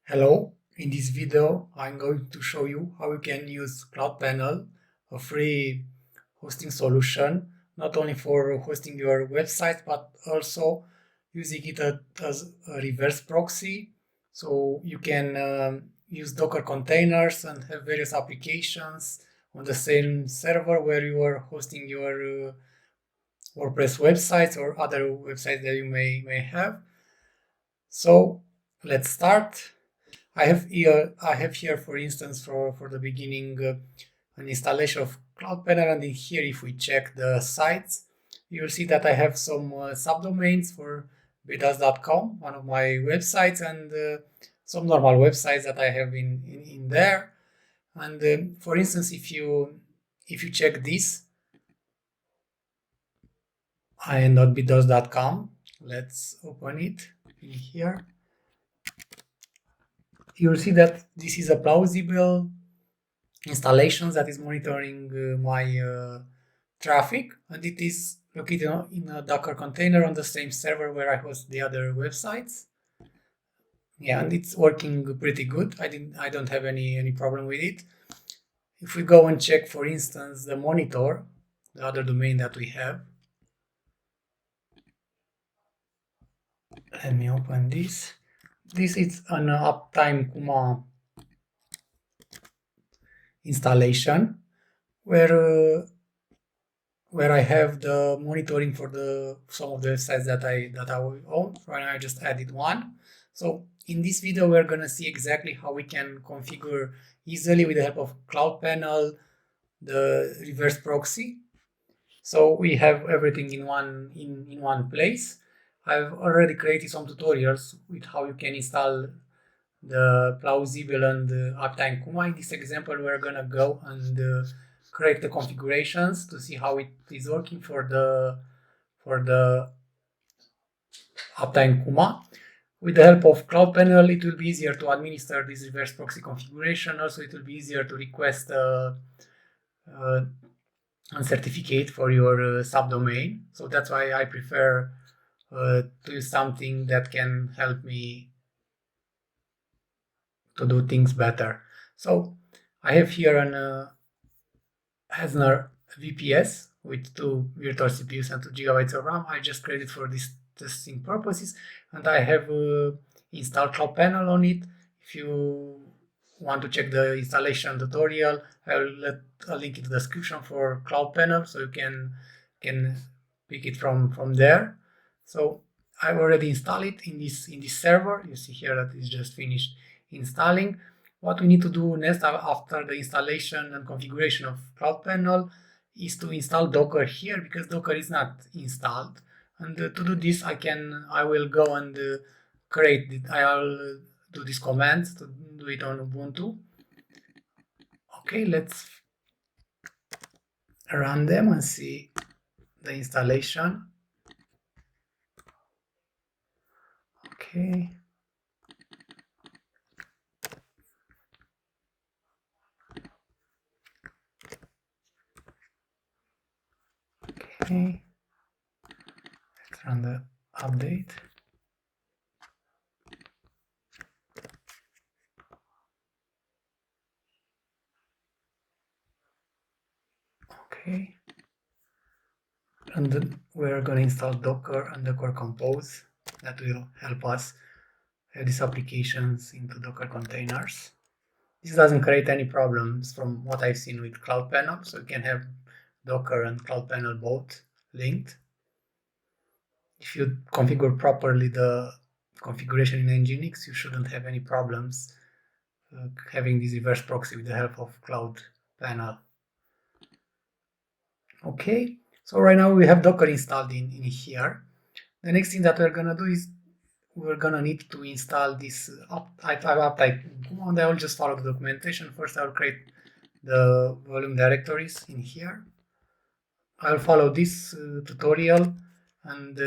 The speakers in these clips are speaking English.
Hello, in this video I'm going to show you how you can use CloudPanel, a free hosting solution, not only for hosting your website but also using it as a reverse proxy. So you can use Docker containers and have various applications on the same server where you are hosting your WordPress websites or other websites that you may have. So let's start. I have here, for instance, for the beginning, an installation of CloudPanel, and in here, if we check the sites, you'll see that I have some subdomains for betas.com, one of my websites, and some normal websites that I have in there. And for instance, if you check this, in.betas.com, let's open it in here. You'll see that this is a plausible installations that is monitoring my traffic, and it is located in a Docker container on the same server where I host the other websites. Yeah, and it's working pretty good. I don't have any problem with it. If we go and check, for instance, the monitor, the other domain that we have, let me open this. This is an Uptime Kuma installation where I have the monitoring for some of the websites that I own. Right now I just added one. So in this video we're gonna see exactly how we can configure easily with the help of CloudPanel the reverse proxy. So we have everything in one place. I've already created some tutorials with how you can install the plausible and uptime Kuma. In this example, we're gonna go and create the configurations to see how it is working for the uptime Kuma. With the help of CloudPanel, it will be easier to administer this reverse proxy configuration. Also, it will be easier to request a certificate for your subdomain. So that's why I prefer to use something that can help me to do things better. So I have here an hetzner VPS with 2 virtual CPUs and 2 GB of RAM. I just created for this testing purposes, and I have installed CloudPanel on it. If you want to check the installation tutorial, I will let a link in the description for CloudPanel, so you can pick it from there. So I've already installed it in this server. You see here that it's just finished installing. What we need to do next after the installation and configuration of CloudPanel is to install Docker here, because Docker is not installed. And to do this, I will go and create it. I'll do these commands to do it on Ubuntu. Okay, let's run them and see the installation. Okay. Okay. Let's run the update. Okay. And then we're going to install Docker and Docker Compose. That will help us have these applications into Docker containers. This doesn't create any problems from what I've seen with CloudPanel, so you can have Docker and CloudPanel both linked. If you configure properly the configuration in nginx, you shouldn't have any problems having this reverse proxy with the help of CloudPanel. Okay, so right now we have Docker installed in here. The next thing that we're gonna do is we're gonna need to install this uptype, and I will just follow the documentation. First, I will create the volume directories in here. I'll follow this tutorial, and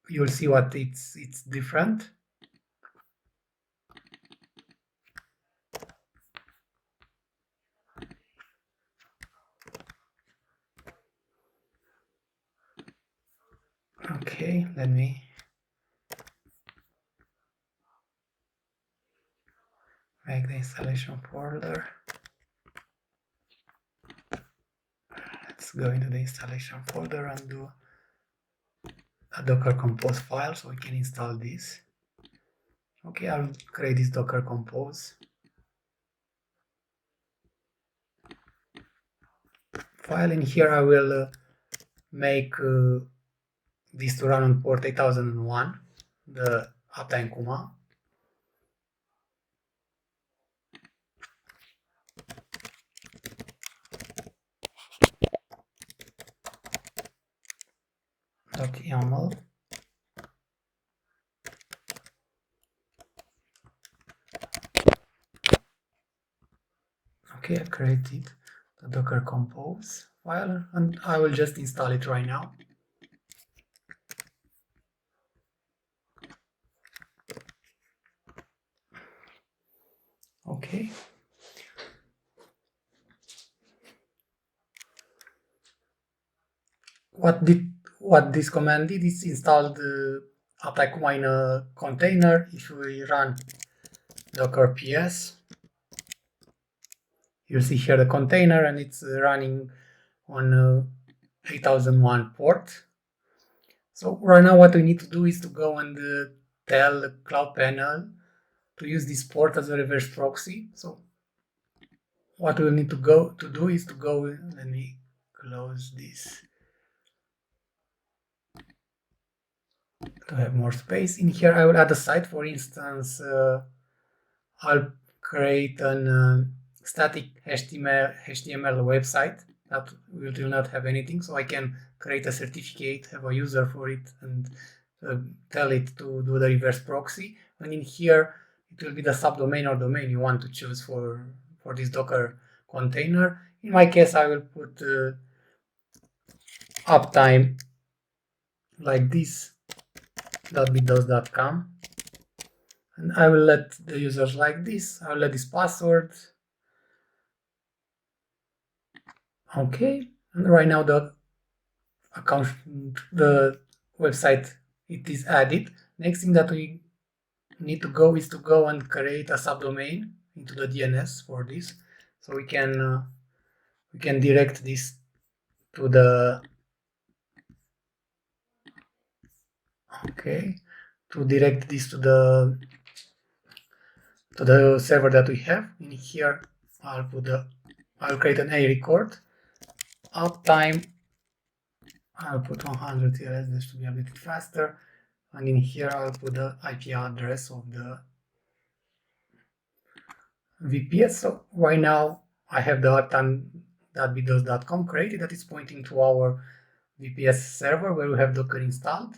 you'll see what it's different. Okay, let me make the installation folder. Let's go into the installation folder and do a Docker Compose file so we can install this. Okay, I'll create this Docker Compose file. In here I will make this to run on port 8001, the Uptime Kuma. .yaml. Okay, I created the Docker Compose file and I will just install it right now. Okay. What this command did is installed Uptime Kuma in a container. If we run docker ps, you'll see here the container and it's running on 8001 port. So right now what we need to do is to go and tell the CloudPanel to use this port as a reverse proxy. So what we'll need to do is to go, let me close this to have more space. In here I will add a site, for instance, I'll create an static HTML website that will not have anything, so I can create a certificate, have a user for it, and tell it to do the reverse proxy. And in here, it will be the subdomain or domain you want to choose for this Docker container. In my case, I will put uptime like this .bdos.com. And I will let the users like this. I will let this password. Okay, and right now the account, the website, it is added. Next thing that we need to go is to go and create a subdomain into the DNS for this, so we can direct this to the to the server that we have. In here, I'll create an A record. Uptime, I'll put 100 TLS just to be a bit faster. And in here, I'll put the IP address of the VPS. So right now, I have the uptime.bdos.com created that is pointing to our VPS server where we have Docker installed.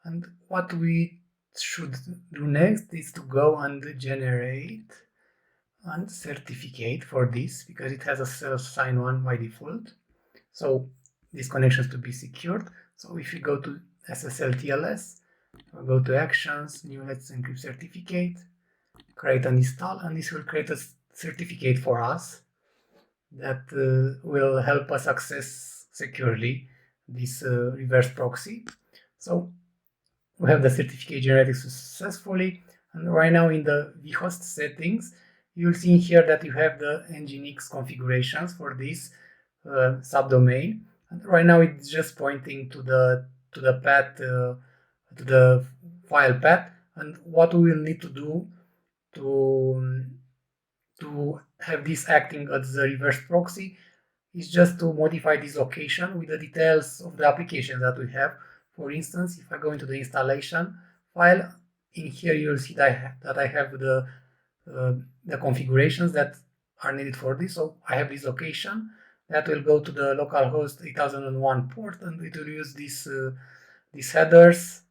And what we should do next is to go and generate a certificate for this, because it has a self-sign one by default. So this connection is to be secured. So if you go to SSL TLS, go to Actions, New Let's Encrypt Certificate, create and install, and this will create a certificate for us that will help us access securely this reverse proxy. So we have the certificate generated successfully, and right now in the vhost settings, you'll see here that you have the nginx configurations for this subdomain. And right now it's just pointing to the path, to the file path, and what we will need to do to have this acting as the reverse proxy is just to modify this location with the details of the application that we have. For instance, if I go into the installation file, in here you'll see that I have the configurations that are needed for this. So I have this location that will go to the localhost 8001 port, and it will use these headers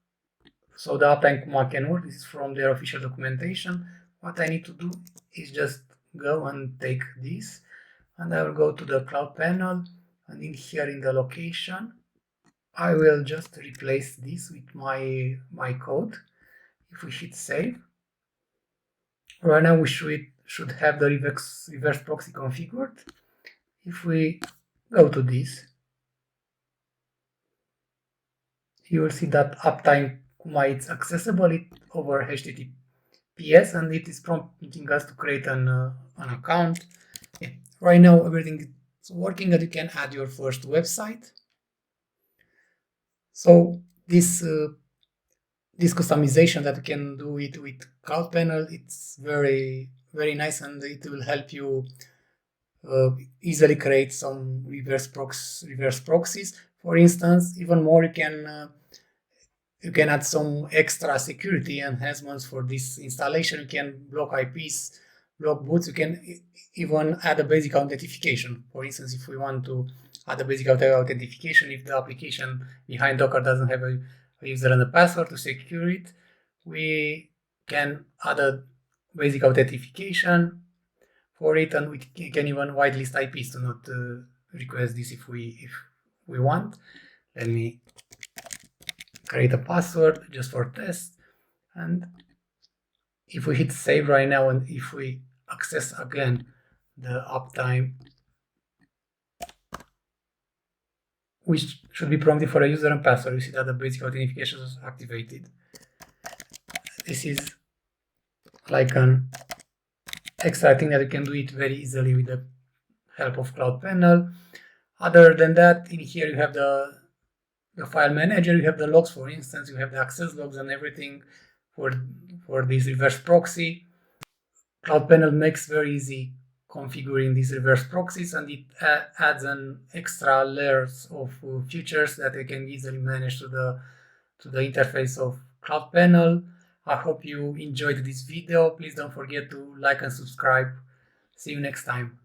so the Uptime Kuma can work. This is from their official documentation. What I need to do is just go and take this, and I will go to the CloudPanel, and in here in the location, I will just replace this with my code. If we hit save, right now we should have the reverse proxy configured. If we go to this, you will see that Uptime Kuma is accessible over HTTP PS, and it is prompting us to create an account. Yeah. Right now everything is working, and you can add your first website. So this customization that you can do it with CloudPanel, it's very nice, and it will help you easily create some reverse proxies. For instance, even more, you can add some extra security enhancements for this installation. You can block IPs, block boots. You can even add a basic authentication. For instance, if we want to add a basic authentication, if the application behind Docker doesn't have a user and a password to secure it, we can add a basic authentication for it, and we can even whitelist IPs to not request this if we want. Let me create a password just for test, and if we hit save right now, and if we access again the Uptime, which should be prompted for a user and password, you see that the basic authentication is activated. This is like an extra thing that you can do it very easily with the help of CloudPanel. Other than that, in here you have the file manager, you have the logs, for instance, you have the access logs and everything for this reverse proxy. CloudPanel makes very easy configuring these reverse proxies, and it adds an extra layers of features that you can easily manage to the interface of CloudPanel. I hope you enjoyed this video. Please don't forget to like and subscribe. See you next time.